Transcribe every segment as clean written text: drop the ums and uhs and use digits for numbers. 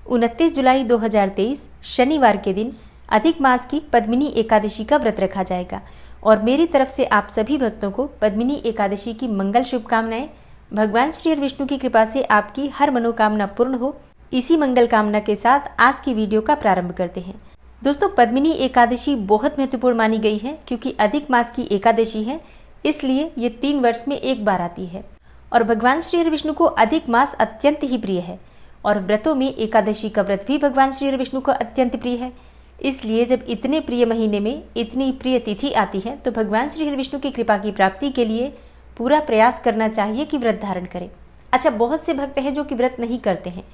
29 जुलाई 2023 शनिवार के दिन अधिक मास की पद्मिनी एकादशी का व्रत रखा जाएगा और मेरी तरफ से आप सभी भक्तों को पद्मिनी एकादशी की मंगल शुभकामनाएं। भगवान श्री हरि विष्णु की कृपा से आपकी हर मनोकामना पूर्ण हो। इसी मंगल कामना के साथ आज की वीडियो का प्रारंभ करते हैं। दोस्तों, पद्मिनी एकादशी बहुत महत्वपूर्ण मानी गई है क्योंकि अधिक मास की एकादशी है, इसलिए ये 3 वर्ष में एक बार आती है और भगवान श्री हरि विष्णु को अधिक मास अत्यंत ही प्रिय है और व्रतों में एकादशी का व्रत भी भगवान श्री हरि विष्णु को अत्यंत प्रिय है। इसलिए जब इतने प्रिय महीने में इतनी प्रिय तिथि आती है तो भगवान श्री हरि विष्णु की कृपा की प्राप्ति के लिए पूरा प्रयास करना चाहिए कि व्रत धारण करें। अच्छा, बहुत से भक्त हैं जो कि व्रत नहीं करते हैं,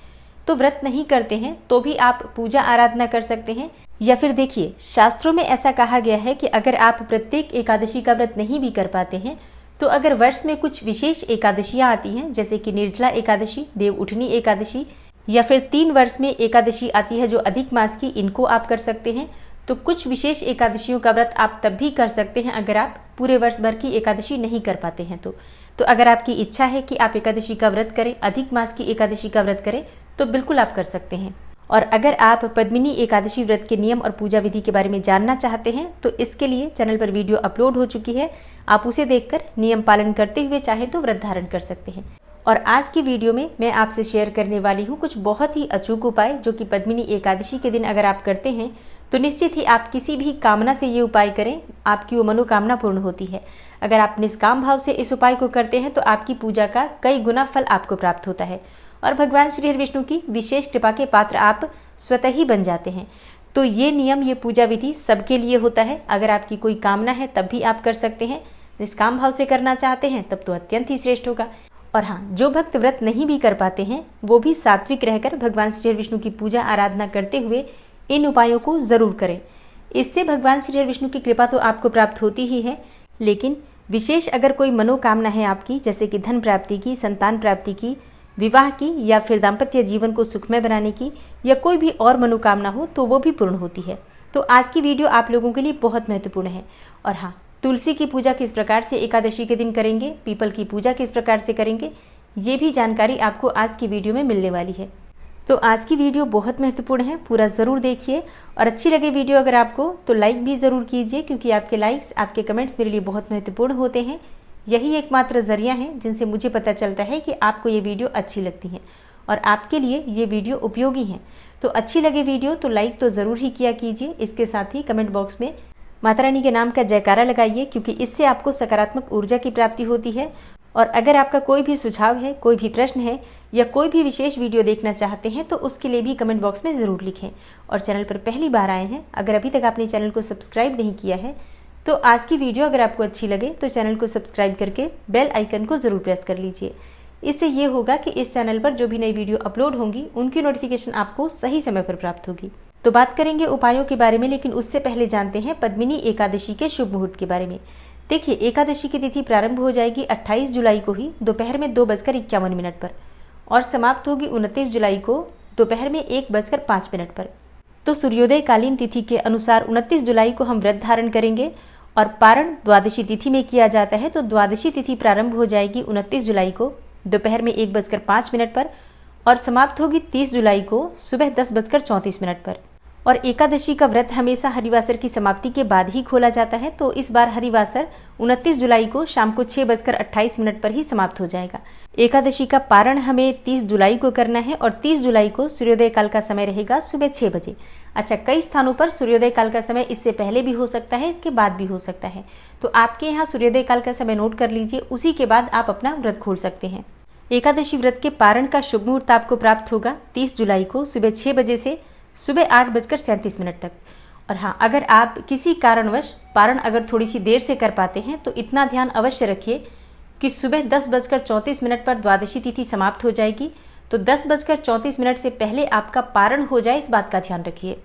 तो व्रत नहीं करते हैं तो भी आप पूजा आराधना कर सकते हैं। या फिर देखिए, शास्त्रों में ऐसा कहा गया है कि अगर आप प्रत्येक एकादशी का व्रत नहीं भी कर पाते हैं तो अगर वर्ष में कुछ विशेष एकादशियां आती हैं, जैसे कि निर्जला एकादशी, देव उठनी एकादशी, या फिर 3 वर्ष में एकादशी आती है जो अधिक मास की, इनको आप कर सकते हैं। तो कुछ विशेष एकादशियों का व्रत आप तब भी कर सकते हैं अगर आप पूरे वर्ष भर की एकादशी नहीं कर पाते हैं तो अगर आपकी इच्छा है कि आप एकादशी का व्रत करें, अधिक मास की एकादशी का व्रत करें, तो बिल्कुल आप कर सकते हैं। और अगर आप पद्मिनी एकादशी व्रत के नियम और पूजा विधि के बारे में जानना चाहते हैं तो इसके लिए चैनल पर वीडियो अपलोड हो चुकी है, आप उसे देखकर नियम पालन करते हुए चाहे तो व्रत धारण कर सकते हैं। और आज की वीडियो में मैं आपसे शेयर करने वाली हूँ कुछ बहुत ही अचूक उपाय जो कि पद्मिनी एकादशी के दिन अगर आप करते हैं तो निश्चित ही आप किसी भी कामना से ये उपाय करें, आपकी वो मनोकामना पूर्ण होती है। अगर आप निष्काम भाव से इस उपाय को करते हैं तो आपकी पूजा का कई गुना फल आपको प्राप्त होता है और भगवान श्री हरि विष्णु की विशेष कृपा के पात्र आप स्वतः ही बन जाते हैं। तो ये नियम, ये पूजा विधि सबके लिए होता है। अगर आपकी कोई कामना है तब भी आप कर सकते हैं, निष्काम भाव से करना चाहते हैं तब तो अत्यंत ही श्रेष्ठ होगा। और हाँ, जो भक्त व्रत नहीं भी कर पाते हैं वो भी सात्विक रहकर भगवान श्री हरि विष्णु की पूजा आराधना करते हुए इन उपायों को जरूर करें। इससे भगवान श्री हरि विष्णु की कृपा तो आपको प्राप्त होती ही है, लेकिन विशेष अगर कोई मनोकामना है आपकी, जैसे कि धन प्राप्ति की, संतान प्राप्ति की, विवाह की, या फिर दाम्पत्य जीवन को सुखमय बनाने की, या कोई भी और मनोकामना हो तो वो भी पूर्ण होती है। तो आज की वीडियो आप लोगों के लिए बहुत महत्वपूर्ण है। और हाँ, तुलसी की पूजा किस प्रकार से एकादशी के दिन करेंगे, पीपल की पूजा किस प्रकार से करेंगे, ये भी जानकारी आपको आज की वीडियो में मिलने वाली है। तो आज की वीडियो बहुत महत्वपूर्ण है, पूरा ज़रूर देखिए। और अच्छी लगे वीडियो अगर आपको तो लाइक भी ज़रूर कीजिए, क्योंकि आपके लाइक्स, आपके कमेंट्स मेरे लिए बहुत महत्वपूर्ण होते हैं। यही एकमात्र जरिया है जिनसे मुझे पता चलता है कि आपको ये वीडियो अच्छी लगती है और आपके लिए ये वीडियो उपयोगी है। तो अच्छी लगे वीडियो तो लाइक तो ज़रूर ही किया कीजिए। इसके साथ ही कमेंट बॉक्स में माता रानी के नाम का जयकारा लगाइए, क्योंकि इससे आपको सकारात्मक ऊर्जा की प्राप्ति होती है। और अगर आपका कोई भी सुझाव है, कोई भी प्रश्न है, या कोई भी विशेष वीडियो देखना चाहते हैं तो उसके लिए भी कमेंट बॉक्स में ज़रूर लिखें। और चैनल पर पहली बार आए हैं, अगर अभी तक आपने चैनल को सब्सक्राइब नहीं किया है तो आज की वीडियो अगर आपको अच्छी लगे तो चैनल को सब्सक्राइब करके बेल आइकन को ज़रूर प्रेस कर लीजिए। इससे ये होगा कि इस चैनल पर जो भी नई वीडियो अपलोड होंगी उनकी नोटिफिकेशन आपको सही समय पर प्राप्त होगी। तो बात करेंगे उपायों के बारे में, लेकिन उससे पहले जानते हैं पद्मिनी एकादशी के शुभ मुहूर्त के बारे में। देखिए, एकादशी की तिथि प्रारंभ हो जाएगी 28 जुलाई को ही दोपहर में 2:51 पर और समाप्त होगी 29 जुलाई को दोपहर में 1:05 पर। तो सूर्योदय कालीन तिथि के अनुसार 29 जुलाई को हम व्रत धारण करेंगे और पारण द्वादशी तिथि में किया जाता है। तो द्वादशी तिथि प्रारंभ हो जाएगी 29 जुलाई को दोपहर में 1:05 पर और समाप्त होगी 30 जुलाई को सुबह 10:34 पर। और एकादशी का व्रत हमेशा हरिवासर की समाप्ति के बाद ही खोला जाता है, तो इस बार हरिवासर 29 जुलाई को शाम को 6:28 पर ही समाप्त हो जाएगा। एकादशी का पारण हमें 30 जुलाई को करना है और 30 जुलाई को सूर्योदय काल का समय रहेगा सुबह 6 बजे। अच्छा, कई स्थानों पर सूर्योदय काल का समय इससे पहले भी हो सकता है, इसके बाद भी हो सकता है। तो आपके यहाँ सूर्योदय काल का समय नोट कर लीजिए, उसी के बाद आप अपना व्रत खोल सकते हैं। एकादशी व्रत के पारण का शुभ मुहूर्त आपको प्राप्त होगा 30 जुलाई को सुबह 6 बजे से सुबह 8:37 तक। और हाँ, अगर आप किसी कारणवश पारण अगर थोड़ी सी देर से कर पाते हैं तो इतना ध्यान अवश्य रखिए कि सुबह 10:34 पर द्वादशी तिथि समाप्त हो जाएगी, तो 10:34 से पहले आपका पारण हो जाए, इस बात का ध्यान रखिए।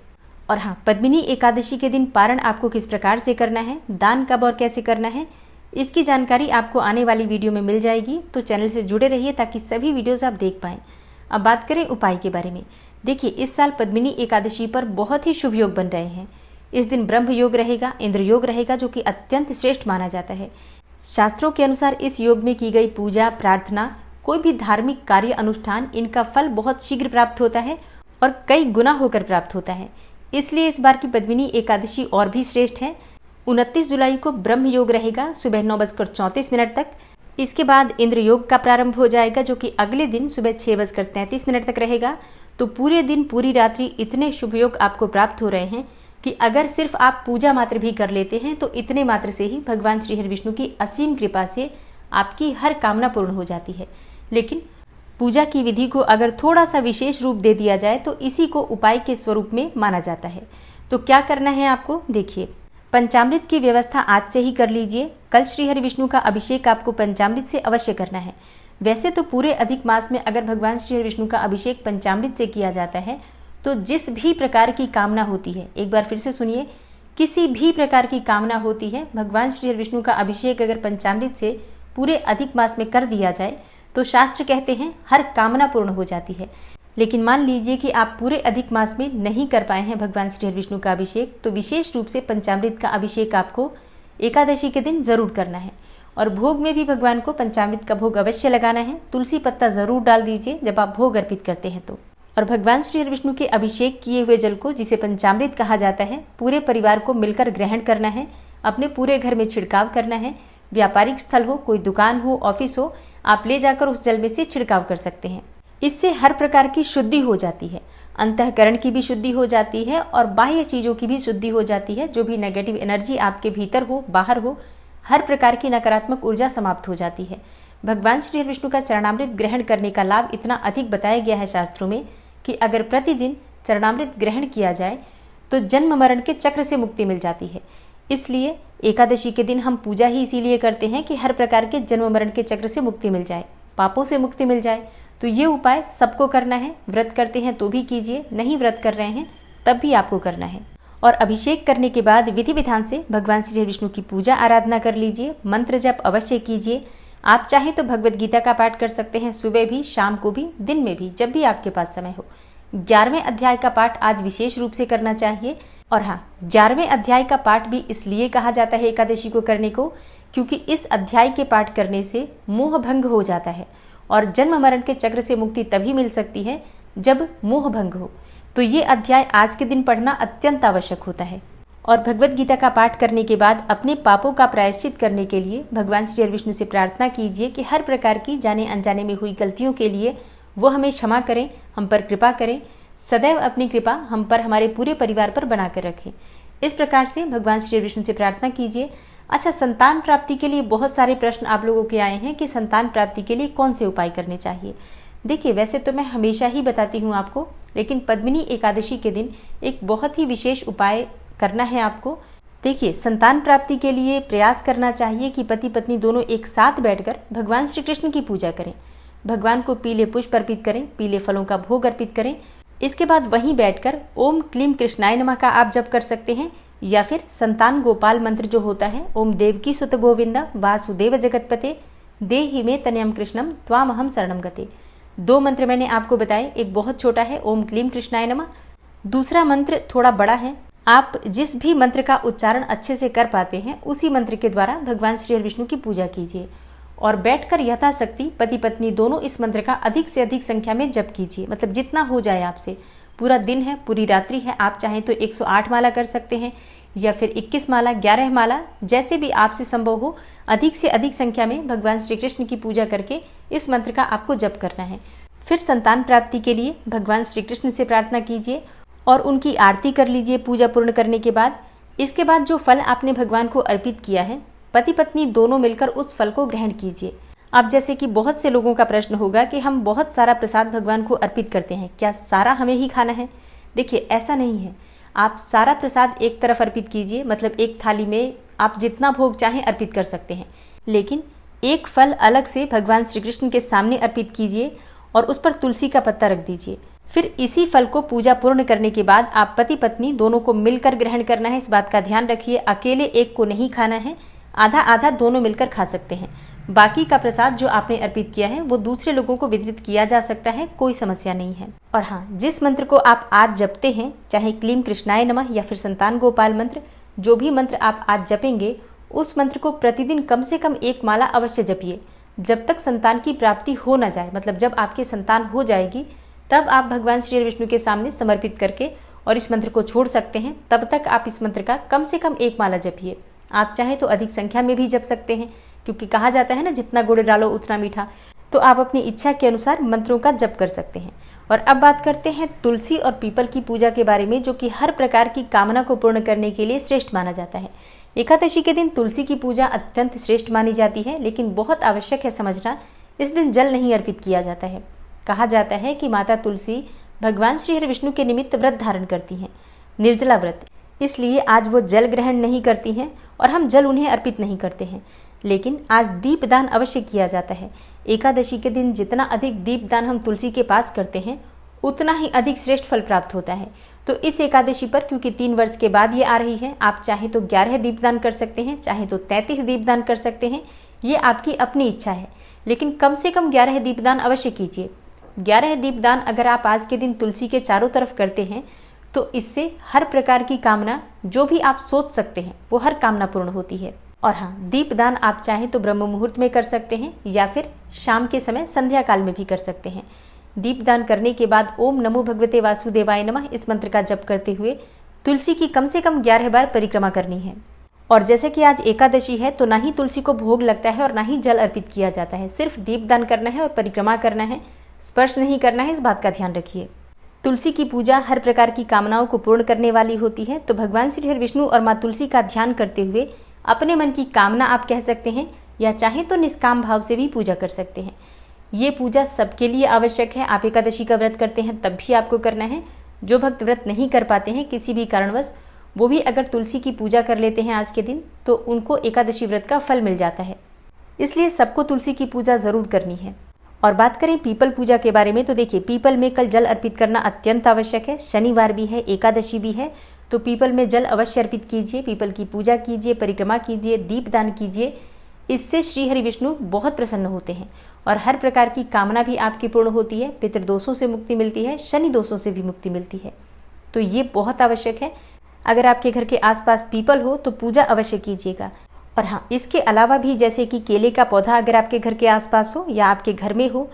और हाँ, पद्मिनी एकादशी के दिन पारण आपको किस प्रकार से करना है, दान कब और कैसे करना है, इसकी जानकारी आपको आने वाली वीडियो में मिल जाएगी। तो चैनल से जुड़े रहिए ताकि सभी वीडियोज़ आप देख पाएँ। अब बात करें उपाय के बारे में। देखिए, इस साल पद्मिनी एकादशी पर बहुत ही शुभ योग बन रहे हैं। इस दिन ब्रह्म योग रहेगा, इंद्र योग रहेगा, जो कि अत्यंत श्रेष्ठ माना जाता है। शास्त्रों के अनुसार इस योग में की गई पूजा, प्रार्थना, कोई भी धार्मिक कार्य अनुष्ठान, इनका फल बहुत शीघ्र प्राप्त होता है और कई गुना होकर प्राप्त होता है। इसलिए इस बार की पद्मिनी एकादशी और भी श्रेष्ठ है। 29 जुलाई को ब्रह्म योग रहेगा सुबह 9:34 तक। इसके बाद इंद्र योग का प्रारंभ हो जाएगा, जो कि अगले दिन सुबह 6:33 तक रहेगा। तो पूरे दिन पूरी रात्रि इतने शुभ योग आपको प्राप्त हो रहे हैं कि अगर सिर्फ आप पूजा मात्र भी कर लेते हैं तो इतने मात्र से ही भगवान श्री हरि विष्णु की असीम कृपा से आपकी हर कामना पूर्ण हो जाती है। लेकिन पूजा की विधि को अगर थोड़ा सा विशेष रूप दे दिया जाए तो इसी को उपाय के स्वरूप में माना जाता है। तो क्या करना है आपको, देखिए, पंचामृत की व्यवस्था आज से ही कर लीजिए। कल श्री हरि विष्णु का अभिषेक आपको पंचामृत से अवश्य करना है। वैसे तो पूरे अधिक मास में अगर भगवान श्री हरि विष्णु का अभिषेक पंचामृत से किया जाता है तो जिस भी प्रकार की कामना होती है, एक बार फिर से सुनिए, किसी भी प्रकार की कामना होती है, भगवान श्री हरि विष्णु का अभिषेक अगर पंचामृत से पूरे अधिक मास में कर दिया जाए तो शास्त्र कहते हैं हर कामना पूर्ण हो जाती है। लेकिन मान लीजिए कि आप पूरे अधिक मास में नहीं कर पाए हैं भगवान श्री हरि विष्णु का अभिषेक, तो विशेष रूप से पंचामृत का अभिषेक आपको एकादशी के दिन जरूर करना है। और भोग में भी भगवान को पंचामृत का भोग अवश्य लगाना है। तुलसी पत्ता जरूर डाल दीजिए जब आप भोग अर्पित करते हैं तो। और भगवान श्री हरि विष्णु के अभिषेक किए हुए जल को, जिसे पंचामृत कहा जाता है, पूरे परिवार को मिलकर ग्रहण करना है। अपने पूरे घर में छिड़काव करना है। व्यापारिक स्थल हो, कोई दुकान हो, ऑफिस हो, आप ले जाकर उस जल में से छिड़काव कर सकते हैं। इससे हर प्रकार की शुद्धि हो जाती है। अंतःकरण की भी शुद्धि हो जाती है और बाह्य चीजों की भी शुद्धि हो जाती है। जो भी नेगेटिव एनर्जी आपके भीतर हो, बाहर हो, हर प्रकार की नकारात्मक ऊर्जा समाप्त हो जाती है। भगवान श्री हरि विष्णु का चरणामृत ग्रहण करने का लाभ इतना अधिक बताया गया है शास्त्रों में कि अगर प्रतिदिन चरणामृत ग्रहण किया जाए तो जन्म मरण के चक्र से मुक्ति मिल जाती है। इसलिए एकादशी के दिन हम पूजा ही इसीलिए करते हैं कि हर प्रकार के जन्म मरण के चक्र से मुक्ति मिल जाए, पापों से मुक्ति मिल जाए। तो ये उपाय सबको करना है। व्रत करते हैं तो भी कीजिए, नहीं व्रत कर रहे हैं तब भी आपको करना है। और अभिषेक करने के बाद विधि विधान से भगवान श्री विष्णु की पूजा आराधना कर लीजिए। मंत्र जप अवश्य कीजिए। आप चाहें तो भगवत गीता का पाठ कर सकते हैं, सुबह भी, शाम को भी, दिन में भी, जब भी आपके पास समय हो। 11वें अध्याय का पाठ आज विशेष रूप से करना चाहिए। और हाँ, 11वें अध्याय का पाठ भी इसलिए कहा जाता है एकादशी को करने को, क्योंकि इस अध्याय के पाठ करने से मोह भंग हो जाता है और जन्म मरण के चक्र से मुक्ति तभी मिल सकती है जब मोह भंग हो। तो ये अध्याय आज के दिन पढ़ना अत्यंत आवश्यक होता है। और भगवत गीता का पाठ करने के बाद अपने पापों का प्रायश्चित करने के लिए भगवान श्री हरि विष्णु से प्रार्थना कीजिए कि हर प्रकार की जाने अनजाने में हुई गलतियों के लिए वो हमें क्षमा करें, हम पर कृपा करें, सदैव अपनी कृपा हम पर, हमारे पूरे परिवार पर बनाकर रखें। इस प्रकार से भगवान श्री हरि विष्णु से प्रार्थना कीजिए। अच्छा, संतान प्राप्ति के लिए बहुत सारे प्रश्न आप लोगों के आए हैं कि संतान प्राप्ति के लिए कौन से उपाय करने चाहिए। देखिए, वैसे तो मैं हमेशा ही बताती हूँ आपको, लेकिन पद्मिनी एकादशी के दिन एक बहुत ही विशेष उपाय करना है आपको। देखिए, संतान प्राप्ति के लिए प्रयास करना चाहिए कि पति पत्नी दोनों एक साथ बैठकर भगवान श्री कृष्ण की पूजा करें। भगवान को पीले पुष्प अर्पित करें, पीले फलों का भोग अर्पित करें। इसके बाद वहीं बैठकर ओम क्लीम कृष्णाय नमः का आप जप कर सकते हैं, या फिर संतान गोपाल मंत्र जो होता है, ओम देवकी सुत गोविंदा वासुदेव जगतपते देहि मे तनयम कृष्णम त्वामहम शरणम गते। 2 मंत्र मैंने आपको बताए, एक बहुत छोटा है ओम क्लीम कृष्णाय नमः, दूसरा मंत्र थोड़ा बड़ा है। आप जिस भी मंत्र का उच्चारण अच्छे से कर पाते हैं उसी मंत्र के द्वारा भगवान श्री हरि विष्णु की पूजा कीजिए और बैठकर यथाशक्ति पति पत्नी दोनों इस मंत्र का अधिक से अधिक संख्या में जप कीजिए। मतलब जितना हो जाए आपसे। पूरा दिन है, पूरी रात्रि है, आप चाहें तो 108 माला कर सकते हैं या फिर 21 माला, 11 माला, जैसे भी आपसे संभव हो अधिक से अधिक संख्या में भगवान श्री कृष्ण की पूजा करके इस मंत्र का आपको जप करना है। फिर संतान प्राप्ति के लिए भगवान श्री कृष्ण से प्रार्थना कीजिए और उनकी आरती कर लीजिए पूजा पूर्ण करने के बाद। इसके बाद जो फल आपने भगवान को अर्पित किया है, पति पत्नी दोनों मिलकर उस फल को ग्रहण कीजिए। अब जैसे कि बहुत से लोगों का प्रश्न होगा कि हम बहुत सारा प्रसाद भगवान को अर्पित करते हैं, क्या सारा हमें ही खाना है? देखिए, ऐसा नहीं है। आप सारा प्रसाद एक तरफ अर्पित कीजिए, मतलब एक थाली में आप जितना भोग चाहें अर्पित कर सकते हैं, लेकिन एक फल अलग से भगवान श्री कृष्ण के सामने अर्पित कीजिए और उस पर तुलसी का पत्ता रख दीजिए। फिर इसी फल को पूजा पूर्ण करने के बाद आप पति पत्नी दोनों को मिलकर ग्रहण करना है। इस बात का ध्यान रखिए, अकेले एक को नहीं खाना है, आधा आधा दोनों मिलकर खा सकते हैं। बाकी का प्रसाद जो आपने अर्पित किया है वो दूसरे लोगों को वितरित किया जा सकता है, कोई समस्या नहीं है। और हाँ, जिस मंत्र को आप आज जपते हैं, चाहे क्लीम कृष्णाय नमः या फिर संतान गोपाल मंत्र, जो भी मंत्र आप आज जपेंगे उस मंत्र को प्रतिदिन कम से कम 1 माला अवश्य जपिए, जब तक संतान की प्राप्ति हो न जाए। मतलब जब आपकी संतान हो जाएगी तब आप भगवान श्री विष्णु के सामने समर्पित करके और इस मंत्र को छोड़ सकते हैं। तब तक आप इस मंत्र का कम से कम 1 माला जपिए। आप चाहे तो अधिक संख्या में भी जप सकते हैं, क्योंकि कहा जाता है ना, जितना गुड़ डालो उतना मीठा। तो आप अपनी इच्छा के अनुसार मंत्रों का जप कर सकते हैं। और अब बात करते हैं तुलसी और पीपल की पूजा के बारे में, जो कि हर प्रकार की कामना को पूर्ण करने के लिए श्रेष्ठ माना जाता है। एकादशी के दिन तुलसी की पूजा अत्यंत श्रेष्ठ मानी जाती है, लेकिन बहुत आवश्यक है समझना, इस दिन जल नहीं अर्पित किया जाता है। कहा जाता है कि माता तुलसी भगवान श्री हरि विष्णु के निमित्त व्रत धारण करती हैं, निर्जला व्रत, इसलिए आज वो जल ग्रहण नहीं करती हैं और हम जल उन्हें अर्पित नहीं करते हैं। लेकिन आज दीपदान अवश्य किया जाता है। एकादशी के दिन जितना अधिक दीपदान हम तुलसी के पास करते हैं, उतना ही अधिक श्रेष्ठ फल प्राप्त होता है। तो इस एकादशी पर, क्योंकि 3 वर्ष के बाद ये आ रही है, आप चाहे तो 11 दीपदान कर सकते हैं, चाहे तो 33 दीपदान कर सकते हैं, ये आपकी अपनी इच्छा है। लेकिन कम से कम 11 दीपदान अवश्य कीजिए। 11 दीपदान अगर आप आज के दिन तुलसी के चारों तरफ करते हैं, तो इससे हर प्रकार की कामना, जो भी आप सोच सकते हैं, वो हर कामना पूर्ण होती है। और हाँ, दीपदान आप चाहें तो ब्रह्म मुहूर्त में कर सकते हैं या फिर शाम के समय संध्या काल में भी कर सकते हैं। दीपदान करने के बाद ओम नमो भगवते वासुदेवाय नमः इस मंत्र का जप करते हुए तुलसी की कम से कम 11 बार परिक्रमा करनी है। और जैसे कि आज एकादशी है, तो ना ही तुलसी को भोग लगता है और ना ही जल अर्पित किया जाता है। सिर्फ दीपदान करना है और परिक्रमा करना है, स्पर्श नहीं करना है, इस बात का ध्यान रखिए। तुलसी की पूजा हर प्रकार की कामनाओं को पूर्ण करने वाली होती है। तो भगवान श्री हरि विष्णु और माँ तुलसी का ध्यान करते हुए अपने मन की कामना आप कह सकते हैं, या चाहे तो निष्काम भाव से भी पूजा कर सकते हैं। ये पूजा सबके लिए आवश्यक है। आप एकादशी का व्रत करते हैं तब भी आपको करना है। जो भक्त व्रत नहीं कर पाते हैं किसी भी कारणवश, वो भी अगर तुलसी की पूजा कर लेते हैं आज के दिन, तो उनको एकादशी व्रत का फल मिल जाता है। इसलिए सबको तुलसी की पूजा जरूर करनी है। और बात करें पीपल पूजा के बारे में, तो देखिए, पीपल में कल जल अर्पित करना अत्यंत आवश्यक है। शनिवार भी है, एकादशी भी है, तो पीपल में जल अवश्य अर्पित कीजिए, पीपल की पूजा कीजिए, परिक्रमा कीजिए, दीपदान कीजिए। इससे श्री हरि विष्णु बहुत प्रसन्न होते हैं और हर प्रकार की कामना भी आपकी पूर्ण होती है। पितृदोषों से मुक्ति मिलती है, शनि दोषों से भी मुक्ति मिलती है। तो ये बहुत आवश्यक है। अगर आपके घर के आसपास पीपल हो तो पूजा अवश्य कीजिएगा। और हाँ, इसके अलावा भी, जैसे कि केले का पौधा अगर आपके घर के आसपास हो या आपके घर में हो,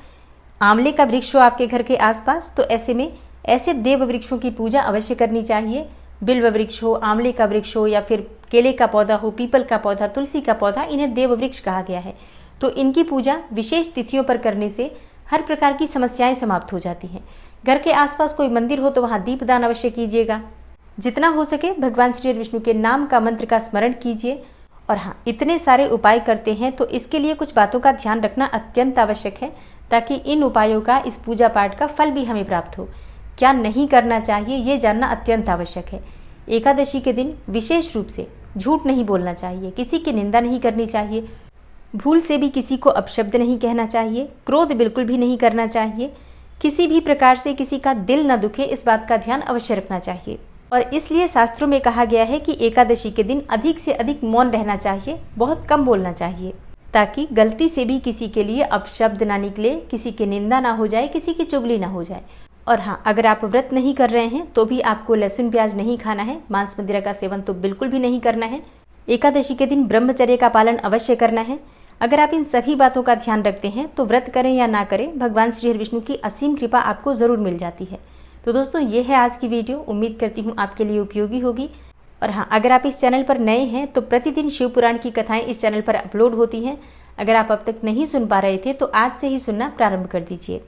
आंवले का वृक्ष हो आपके घर के आसपास, तो ऐसे में ऐसे देव वृक्षों की पूजा अवश्य करनी चाहिए। बिल्व वृक्ष हो, आंवले का वृक्ष हो, या फिर केले का पौधा हो, पीपल का पौधा, तुलसी का पौधा, इन्हें देव वृक्ष कहा गया है। तो इनकी पूजा विशेष तिथियों पर करने से हर प्रकार की समस्याएं समाप्त हो जाती हैं। घर के आसपास कोई मंदिर हो तो वहाँ दीपदान अवश्य कीजिएगा। जितना हो सके भगवान श्री विष्णु के नाम का मंत्र का स्मरण कीजिए। और हाँ, इतने सारे उपाय करते हैं तो इसके लिए कुछ बातों का ध्यान रखना अत्यंत आवश्यक है, ताकि इन उपायों का, इस पूजा पाठ का फल भी हमें प्राप्त हो। क्या नहीं करना चाहिए ये जानना अत्यंत आवश्यक है। एकादशी के दिन विशेष रूप से झूठ नहीं बोलना चाहिए, किसी की निंदा नहीं करनी चाहिए, भूल से भी किसी को अपशब्द नहीं कहना चाहिए, क्रोध बिल्कुल भी नहीं करना चाहिए, किसी भी प्रकार से किसी का दिल न दुखे, इस बात का ध्यान अवश्य रखना चाहिए। और इसलिए शास्त्रों में कहा गया है कि एकादशी के दिन अधिक से अधिक मौन रहना चाहिए, बहुत कम बोलना चाहिए, ताकि गलती से भी किसी के लिए अपशब्द ना निकले, किसी की निंदा ना हो जाए, किसी की चुगली ना हो जाए। और हाँ, अगर आप व्रत नहीं कर रहे हैं तो भी आपको लहसुन प्याज नहीं खाना है, मांस मदिरा का सेवन तो बिल्कुल भी नहीं करना है। एकादशी के दिन ब्रह्मचर्य का पालन अवश्य करना है। अगर आप इन सभी बातों का ध्यान रखते हैं तो व्रत करें या ना करें, भगवान श्री हरि विष्णु की असीम कृपा आपको जरूर मिल जाती है। तो दोस्तों, ये है आज की वीडियो। उम्मीद करती हूँ आपके लिए उपयोगी होगी। और हाँ, अगर आप इस चैनल पर नए हैं तो प्रतिदिन शिव पुराण की कथाएं इस चैनल पर अपलोड होती हैं। अगर आप अब तक नहीं सुन पा रहे थे तो आज से ही सुनना प्रारंभ कर दीजिए।